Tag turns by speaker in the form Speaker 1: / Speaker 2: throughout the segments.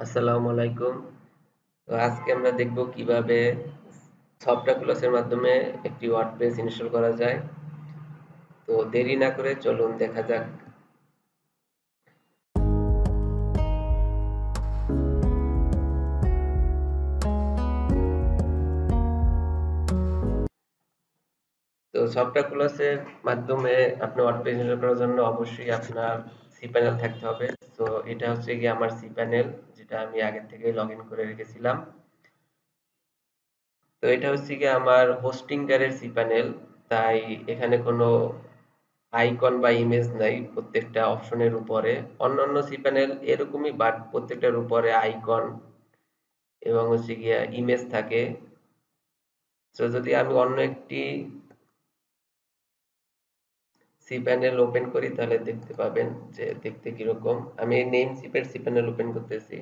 Speaker 1: আসসালামু আলাইকুম। তো আজকে আমরা দেখব কিভাবে সফটাক্লসের মাধ্যমে একটি ওয়ার্ডপ্রেস ইনস্টল করা যায়। তো দেরি না করে চলুন দেখা যাক। তো সফটাক্লসের মাধ্যমে আপনি ওয়ার্ডপ্রেস ইনস্টল করার জন্য অবশ্যই আপনার cpanel থাকতে হবে। তো এটা হচ্ছে গিয়ে আমার cpanel, যেটা আমি আগে থেকে লগ ইন করে রেখেছিলাম। তো এটা হচ্ছে গিয়ে আমার হোস্টিংকারের cpanel, তাই এখানে কোনো আইকন বা ইমেজ নাই প্রত্যেকটা অপশনের উপরে। অন্যান্য cpanel এরকমই, বাট প্রত্যেকটার উপরে আইকন এবং হচ্ছে গিয়া ইমেজ থাকে। তো যদি আমি অন্য একটি cpanel ওপেন করি তাহলে দেখতে পাবেন যে দেখতে কিরকম। আমি নেম চিপের cpanel ওপেন করতেছি।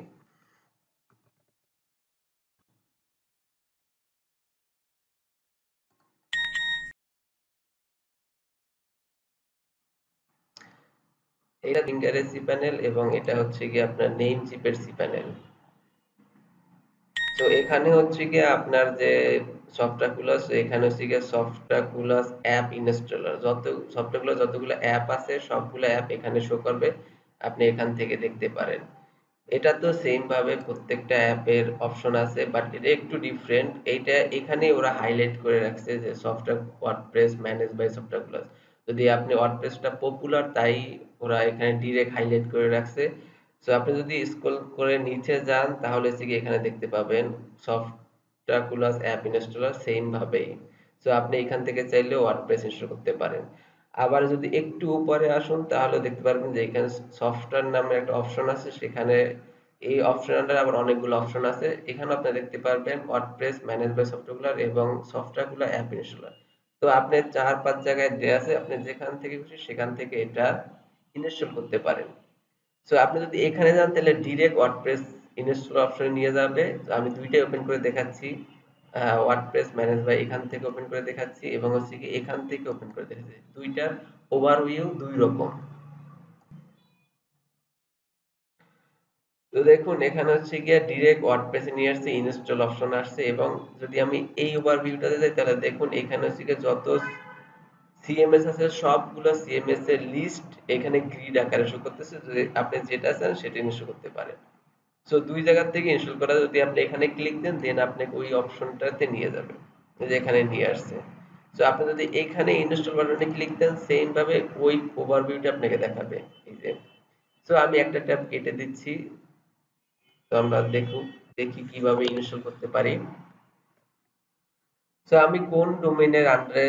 Speaker 1: এটা ফিঙ্গারের cpanel এবং এটা হচ্ছে গিয়ে আপনার নেম চিপের cpanel। তো এখানে হচ্ছে গিয়ে আপনার যে সফটাকুলাস, এখানে হচ্ছে গিয়ে সফটাকুলাস অ্যাপ ইনস্টলার, সফটাকুলাস যতগুলো অ্যাপ আছে সবগুলো অ্যাপ এখানে শো করবে। আপনি এখান থেকে দেখতে পারেন। এটা তো সেম ভাবে প্রত্যেকটা অ্যাপের অপশন আছে, বাট এটা একটু ডিফারেন্ট। এইটা এখানে ওরা হাইলাইট করে রাখছে যে সফটওয়্যার ওয়ার্ডপ্রেস ম্যানেজ বাই সফটাকুলাস। যদি আপনি ওয়ার্ডপ্রেসটা পপুলার, তাই ওরা এখানে ডিরেক্ট হাইলাইট করে রাখছে। সো আপনি যদি স্ক্রল করে নিচে যান তাহলে হচ্ছে কি এখানে দেখতে পাবেন সফটাকুলাস অ্যাপ ইনস্টলার সেম ভাবেই। সো আপনি এখান থেকে চাইলে ওয়ার্ডপ্রেস ইনস্টল করতে পারেন। আবার যদি একটু উপরে আসুন তাহলে দেখতে পারবেন যে এখানে সফটওয়্যার নামে একটা অপশন আছে। সেখানে এই অপশনটার আবার অনেকগুলো অপশন আছে। এখানে আপনি দেখতে পারবেন ওয়ার্ডপ্রেস ম্যানেজ বাই সফটওয়্যার এবং সফটওয়্যার অ্যাপ ইনস্টলার। তো আপনি 4-5 জায়গায় দেয়া আছে, আপনি যেখান থেকে খুশি সেখান থেকে এটা ইনস্টল করতে পারেন। সো আপনি যদি এখানে যান তাহলে ডিরেক্ট ওয়ার্ডপ্রেস ইনস্টল অপশনে নিয়ে যাবে। তো আমি দুইটাই ওপেন করে দেখাচ্ছি। ওয়ার্ডপ্রেস ম্যানেজ বাই এখান থেকে ওপেন করে দেখাচ্ছি এবং হচ্ছে কি এখান থেকে ওপেন করে দেখাচ্ছি। দুইটার ওভারভিউ দুই রকম। তো দেখুন এখানে হচ্ছে গিয়ে ডিরেক্ট ওয়ার্ডপ্রেসে নিয়ে আসছে, ইনস্টল অপশন আসছে। এবং যদি আমি এই ওভারভিউটাতে যাই তাহলে দেখুন এখানে হচ্ছে গিয়ে যত সিএমএস আছে সবগুলো সিএমএস এর লিস্ট এখানে গ্রিড আকারে শো করতেছে। যদি আপনি যেটা চান সেটা ইনস্টল করতে পারেন। সো দুই জায়গা থেকে ইনস্টল করা, যদি আপনি এখানে ক্লিক দেন দেন আপনাকে ওই অপশনটাতে নিয়ে যাবে, যে এখানে নিয়ে আসছে। সো আপনি যদি এখানে ইনস্টল বাটনে ক্লিক দেন সেম ভাবে ওই ওভারভিউটা আপনাকে দেখাবে। এই যে, সো আমি একটা ট্যাব কেটে দিচ্ছি। তো আমরা দেখি কিভাবে ইনস্টল করতে পারি। সো আমি কোন ডোমেইনের আন্ডারে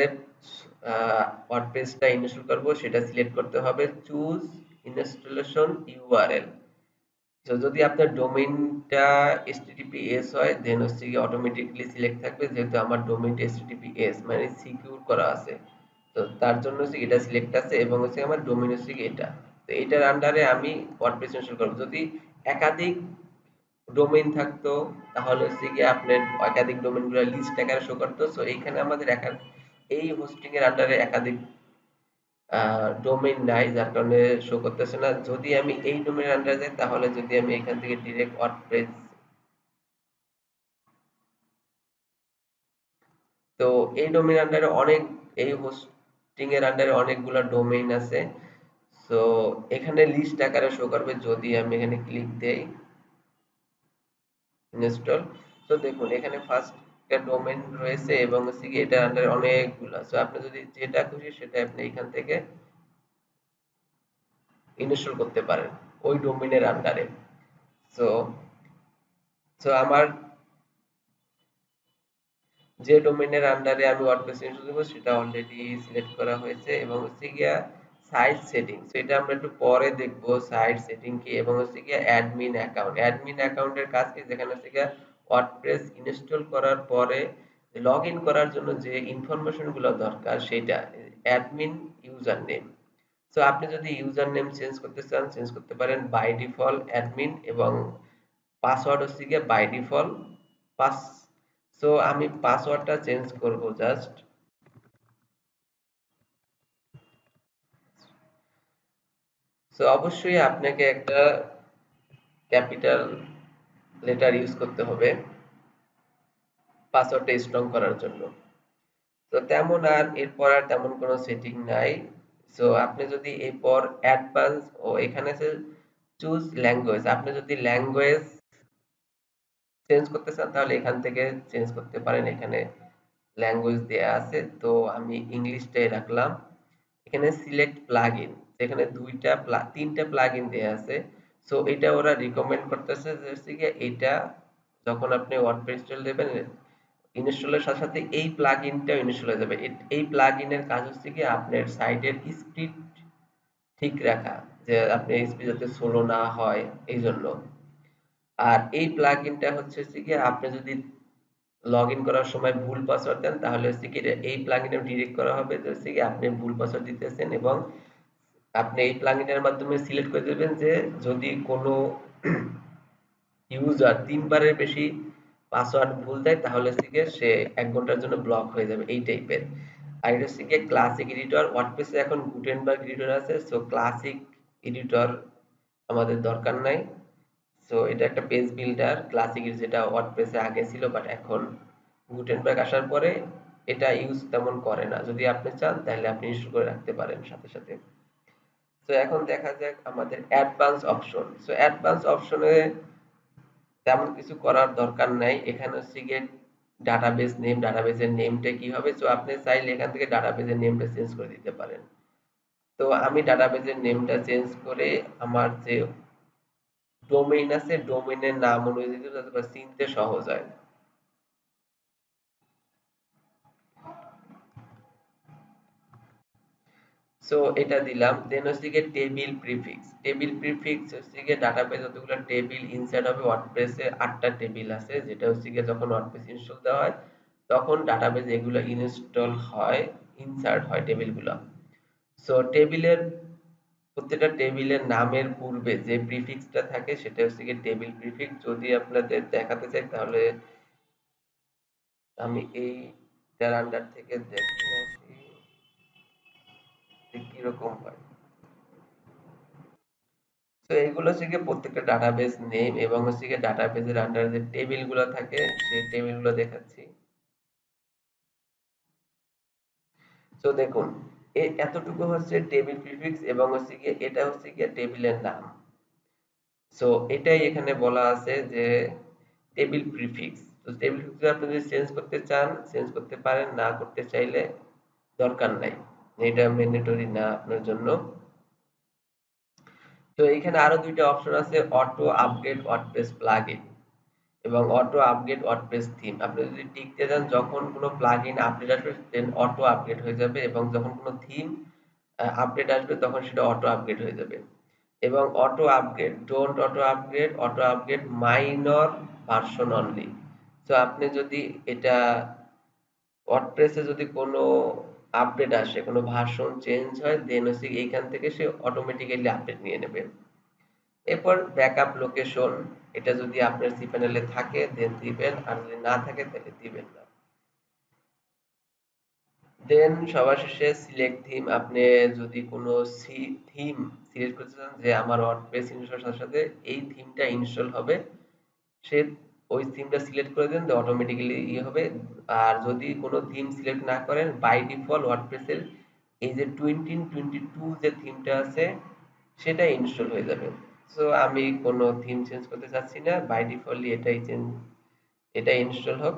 Speaker 1: ওয়ার্ডপ্রেসটা ইনস্টল করব সেটা সিলেক্ট করতে হবে। Choose installation URL. তো যদি আপনার ডোমেইনটা https হয় দেন হচ্ছে কি অটোমেটিক্যালি সিলেক্ট থাকবে, যেহেতু আমার ডোমেইনটা https মানে সিকিউর করা আছে। তো তার জন্য হচ্ছে এটা সিলেক্ট আছে এবং হচ্ছে আমার ডোমেইন হচ্ছে কি এটা। তো এটার আন্ডারে আমি ওয়ার্ডপ্রেস ইনস্টল করব। যদি একাধিক ডোমেইন থাকতো তাহলে হচ্ছে কি আপনার একাধিক ডোমেইনগুলো লিস্ট আকারে শো করতো। সো এইখানে আমাদের এই হোস্টিং এর আন্ডারে একাধিক ডোমেইন নাই, যার কারণে শো করতেছে না। যদি আমি এই ডোমেইনের আন্ডারে যাই তাহলে যদি আমি এখান থেকে ডিরেক্ট ওয়ার্ডপ্রেস, তো এই ডোমেইন আন্ডারে অনেক, এই হোস্টিং এর আন্ডারে অনেকগুলো ডোমেইন আছে। সো এখানে লিস্ট আকারে শো করবে যদি আমি এখানে ক্লিক দেই ইনস্টল। তো দেখুন এখানে ফার্স্ট একটা ডোমেইন রয়েছে এবং হচ্ছে কি এটার আন্ডারে অনেকগুলো। সো আপনি যদি যেটা খুশি সেটা আপনি এখান থেকে ইনস্টল করতে পারেন ওই ডোমেইনের আন্ডারে। সো সো আমার যে ডোমেইনের আন্ডারে আমি ওয়ার্ডপ্রেস ইনস্টল করব সেটা অলরেডি সিলেক্ট করা হয়েছে এবং হচ্ছে গিয়া সাইট সেটিং, সেটা আমরা একটু পরে দেখব সাইট সেটিং কি। এবং হচ্ছে গিয়া অ্যাডমিন অ্যাকাউন্টের কাজ কি, যেখানে হচ্ছে গিয়া ওয়ার্ডপ্রেস ইনস্টল করার পরে লগ ইন করার জন্য যে ইনফরমেশন গুলো দরকার সেটা অ্যাডমিন ইউজার নেম। সো আপনি যদি ইউজার নেম চেঞ্জ করতে চান চেঞ্জ করতে পারেন বাই ডিফল্ট অ্যাডমিন, এবং পাসওয়ার্ড হচ্ছে গিয়ে বাই ডিফল্ট পাস। সো আমি পাসওয়ার্ডটা চেঞ্জ করব জাস্ট। সো অবশ্যই আপনাকে একটা ক্যাপিটাল লেটার ইউজ করতে হবে পাসওয়ার্ডটা স্ট্রং করার জন্য। তো তেমন আর এরপর আর তেমন কোনো সেটিং নাই। সো আপনি যদি এরপর অ্যাডভান্স ও এখানে আছে চুজ ল্যাঙ্গুয়েজ, আপনি যদি ল্যাঙ্গুয়েজ চেঞ্জ করতে চান তাহলে এখান থেকে চেঞ্জ করতে পারেন। এখানে ল্যাঙ্গুয়েজ দেয়া আছে, তো আমি ইংলিশটাই রাখলাম। এখানে সিলেক্ট প্লাগইন, এখানে তিনটা প্লাগইন দেয়া আছে। সো এটা ওরা রিকমেন্ড করতেছে যে হচ্ছে গিয়ে এটা যখন আপনি ওয়ার্ডপ্রেস ইনস্টল দেবেন, ইনস্টলের সাথে সাথে এই প্লাগইনটা ইনস্টল হয়ে যাবে। এই প্লাগইনের কাজ হচ্ছে কি আপনার সাইটের স্পিড ঠিক রাখা, যে আপনি স্পিড যাতে স্লো না হয় এই জন্য। আর এই প্লাগইনটা হচ্ছে কি আপনি যদি লগ ইন করার সময় ভুল পাসওয়ার্ড দেন তাহলে হচ্ছে কি এই প্লাগইনে ডিরেক্ট করা হবে যে হচ্ছে কি আপনি ভুল পাসওয়ার্ড দিতেছেন, এবং আপনি এই প্লাগইনের মাধ্যমে সিলেক্ট করে দেবেন যে যদি কোনো ইউজার ৩ বারের বেশি পাসওয়ার্ড ভুল দেয় তাহলে হচ্ছে গিয়ে সে ১ ঘন্টার জন্য ব্লক হয়ে যাবে এই টাইপের। আর এটা হচ্ছে গিয়ে ক্লাসিক এডিটর, ওয়ার্ডপ্রেসে এখন গুটেনবার্গ এডিটর আছে, সো ক্লাসিক এডিটর আমাদের দরকার নাই। সো এটা একটা পেজ বিল্ডার ক্লাসিকের, যেটা ওয়ার্ডপ্রেসে আগে ছিল বাট এখন গুটেনবার্গ আসার পরে এটা ইউজ তেমন করে না। যদি আপনি চান তাহলে আপনি ইনস্টল করে রাখতে পারেন সাথে সাথে। তো এখন দেখা যাক আমাদের অ্যাডভান্স অপশন। সো অ্যাডভান্স অপশনে তেমন কিছু করার দরকার নাই। এখানে হচ্ছে গিয়ে ডাটাবেস নেম, ডাটাবেসের নেমটা কি হবে, সো আপনি চাইলে এখান থেকে ডাটাবেসের নেমটা চেঞ্জ করে দিতে পারেন। তো আমি ডাটাবেসের নেমটা চেঞ্জ করে আমার যে ডোমেইন আছে ডোমেইনের নাম অনুযায়ী দিতে যাতে করে চিনতে সহজ হয়। সো এটা দিলাম। দেন হচ্ছে গিয়ে টেবিল প্রিফিক্স। টেবিল প্রিফিক্স হচ্ছে গিয়ে ডাটাবেস যতগুলো টেবিল ইনসার্ট হবে, ওয়ার্ডপ্রেসে ৮টা টেবিল আছে, যেটা হচ্ছে গিয়ে যখন ওয়ার্ডপ্রেস ইনস্টল দেওয়া হয় তখন ডাটাবেস এগুলো ইনস্টল হয়, ইনসার্ট হয় টেবিলগুলো। সো টেবিলের প্রত্যেকটা টেবিলের নামের পূর্বে যে প্রিফিক্সটা থাকে সেটা হচ্ছে গিয়ে টেবিল প্রিফিক্স। যদি আপনাদের দেখাতে চাই তাহলে আমি এইটার আন্ডার থেকে দেখে আসি যে কিরকম হয়। তো এগুলো হচ্ছে গিয়ে প্রত্যেকটা ডাটাবেস নেম এবং হচ্ছে গিয়ে ডাটাবেসের আন্ডার যে টেবিল গুলো থাকে সেই টেবিল গুলো দেখাচ্ছি। তো দেখুন এতটুকু হচ্ছে টেবিল প্রিফিক্স এবং হচ্ছে গিয়ে এটা হচ্ছে গিয়ে টেবিলের নাম। সো এটাই এখানে বলা আছে যে টেবিল প্রিফিক্স। তো টেবিল প্রিফিক্স আপনি যদি চেঞ্জ করতে চান চেঞ্জ করতে পারেন, না করতে চাইলে দরকার নাই, এটা ম্যান্ডেটরি না আপনার জন্য। তো এখানে আরো দুইটা অপশন আছে, অটো আপগ্রেড ওয়ার্ডপ্রেস প্লাগইন এবং অটো আপগ্রেড ওয়ার্ডপ্রেস থিম। আপনি যদি টিক দিয়ে দেন যখন কোনো প্লাগইন আপডেট আসবে দেন অটো আপগ্রেড হয়ে যাবে, এবং যখন কোনো থিম আপডেট আসবে তখন সেটা অটো আপগ্রেড হয়ে যাবে। এবং auto upgrade, don't auto upgrade minor version only. So আপনি যদি এটা ওয়ার্ডপ্রেসে যদি কোনো আপডেট আসে, কোনো ভার্সন চেঞ্জ হয় দেন হচ্ছে এইখান থেকে সে অটোমেটিক্যালি আপডেট নিয়ে নেবে। এরপর ব্যাকআপ লোকেশন, এটা যদি আপনার cPanel থাকে দেন দিবেন, আর যদি না থাকে তাহলে দিবেন না। দেন সবার শেষে সিলেক্ট থিম, আপনি যদি কোনো থিম সিলেক্ট করতে চান যে আমার ওয়ার্ডপ্রেস ইনস্টলের সাথে সাথে এই থিমটা ইনস্টল হবে, সে ওই থিমটা সিলেক্ট করে দেন অটোমেটিক্যালি ইয়ে হবে। আর যদি কোনো থিম সিলেক্ট না করেন বাই ডিফল্ট ওয়ার্ডপ্রেসের এই যে 2022 যে থিমটা আছে সেটা ইনস্টল হয়ে যাবে। সো আমি কোনো থিম চেঞ্জ করতে চাচ্ছি না, বাই ডিফল্টলি এটা ইনস্টল হোক।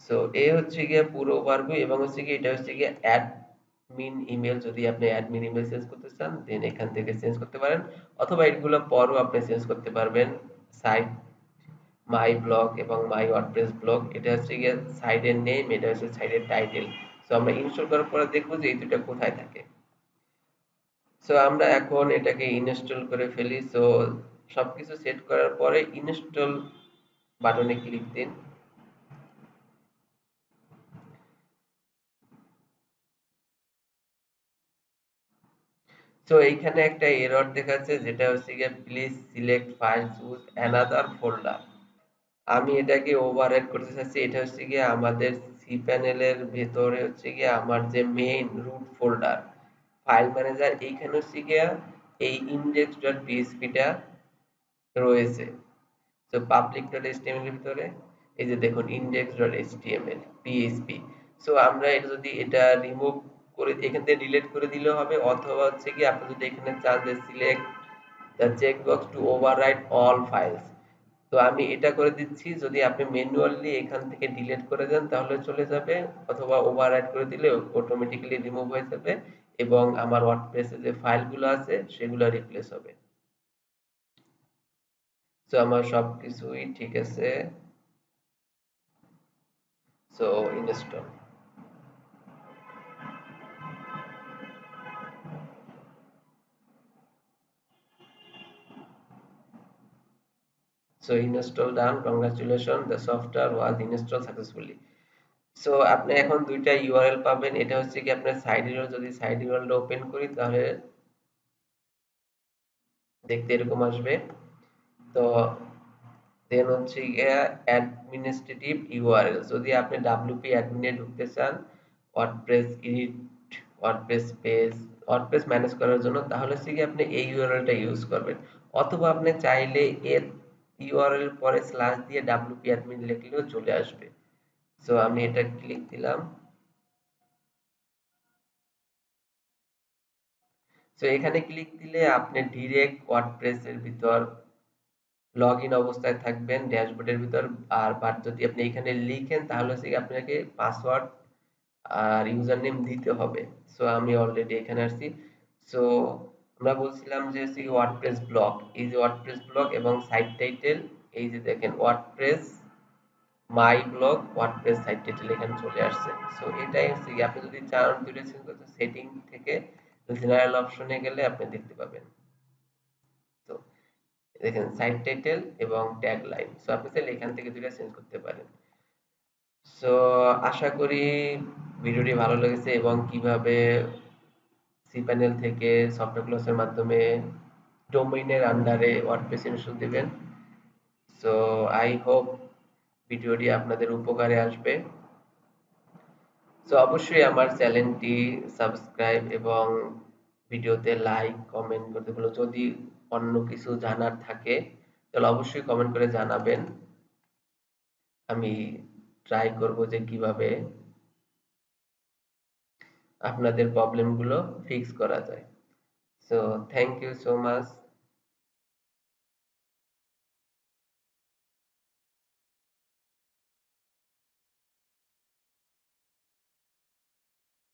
Speaker 1: সো এই হচ্ছে গিয়ে পুরো ওভারভিউ, এবং হচ্ছে গিয়ে এটা হচ্ছে গিয়ে অ্যাডমিন ইমেল। যদি আপনি অ্যাডমিন ইমেল চেঞ্জ করতে চান দেন এখান থেকে চেঞ্জ করতে পারেন, অথবা এগুলো পরও আপনি চেঞ্জ করতে পারবেন। সাইট মাই ব্লগ এবং মাই ওয়ার্ডপ্রেস ব্লগ, এটা হচ্ছে গিয়ে সাইটের নেম, এটা হচ্ছে সাইটের টাইটেল। সো আমরা ইনস্টল করার পরে দেখবো যে এই দুটো কোথায় থাকে। সো আমরা এখন এটাকে ইনস্টল করে ফেলি। সো সবকিছু সেট করার পরে ইনস্টল বাটনে ক্লিক দিন। সো এইখানে একটা এরর দেখাচ্ছে যেটা হচ্ছে গিয়ে please select file choose another folder. আমি এটাকে ওভাররাইট করতে চাচ্ছি, এটা হচ্ছে গিয়ে আমাদের cPanel ভেতরে হচ্ছে গিয়ে আমার যে main root folder file manager, এইখানে হচ্ছে গিয়ে এই index.php টা রয়েছে। সো পাবলিক ডট এইচটিএমএল এর ভিতরে এই যে দেখুন index dot HTML PHP. So আমরা এটা যদি এটা রিমুভ করে এখান থেকে ডিলিট করে দিলেও হবে, অথবা হচ্ছে কি আপনি যদি এখানে চান যে select the checkbox to overwrite all files, তো আমি এটা করে দিচ্ছি। যদি আপনি ম্যানুয়ালি এখান থেকে ডিলিট করে দেন তাহলে চলে যাবে, অথবা ওভাররাইট করে দিলে অটোমেটিক্যালি রিমুভ হয়ে যাবে এবং আমার ওয়ার্ডপ্রেসে যে ফাইলগুলো আছে সেগুলো রিপ্লেস হবে। সো আমার সবকিছুই ঠিক আছে। So install. So install done, congratulation, the software was install successfully. So আপনি এখন দুইটা ইউআরএল পাবেন। এটা হচ্ছে কি আপনার সাইড ইউআরএল, যদি সাইড ইউআরএল ওপেন করি তাহলে দেখতে এরকম আসবে। তো দেন হচ্ছে গিয়া অ্যাডমিনিস্ট্রেটিভ ইউআরএল, যদি আপনি ডাব্লিউপি অ্যাডমিনে ঢুকতে চান WordPress edit, WordPress page, WordPress manage করার জন্য, তাহলে হচ্ছে কি আপনি এই ইউআরএলটা ইউজ করবেন। অথবা আপনি চাইলে এর ইউআরএল পরে স্ল্যাশ দিয়ে ডাব্লিউপি অ্যাডমিন লিখলেও চলে আসবে। সো আমি এটা ক্লিক দিলাম। সো এখানে ক্লিক দিলে আপনি ডিরেক্ট ওয়ার্ডপ্রেসের ভিতর লগ ইন অবস্থায় থাকবেন ড্যাশবোর্ডের ভিতর। আর বাট যদি আপনি এখানে লিখেন তাহলে হচ্ছে কি আপনাকে পাসওয়ার্ড আর ইউজার নেম দিতে হবে। সো আমি অলরেডি এখানে আসছি। সো আমরা বলছিলাম যে ওয়ার্ডপ্রেস ব্লগ, এই যে ওয়ার্ডপ্রেস ব্লগ এবং সাইট টাইটেল, এই যে দেখেন WordPress my blog WordPress site title এখানে চলে আসছে। সো এটাই হচ্ছে কি আপনি যদি চান দুটো চেঞ্জ করতে, সেটিং থেকে জেনারেল অপশনে গেলে আপনি দেখতে পাবেন। তো দেখেন সাইট টাইটেল এবং ট্যাগ লাইন, সো আপনি চাইলে এখান থেকে দুইটা চেঞ্জ করতে পারেন। সো আশা করি ভিডিওটি ভালো লেগেছে এবং কিভাবে সিপ্যানেল থেকে সফটওয়্যার এর মাধ্যমে ডোমেইনের আন্ডারে ওয়ার্ডপ্রেস ইনস্টল দিবেন। সো আই হোপ ভিডিওটি আপনাদের উপকারে আসবে। সো অবশ্যই আমার চ্যানেলটি সাবস্ক্রাইব এবং ভিডিওতে লাইক কমেন্ট করতে ভুলো। যদি অন্য কিছু জানার থাকে তাহলে অবশ্যই কমেন্ট করে জানাবেন। আমি ট্রাই করব যে কিভাবে আপনাদের প্রবলেমগুলো ফিক্স করা যায়। So thank you so much.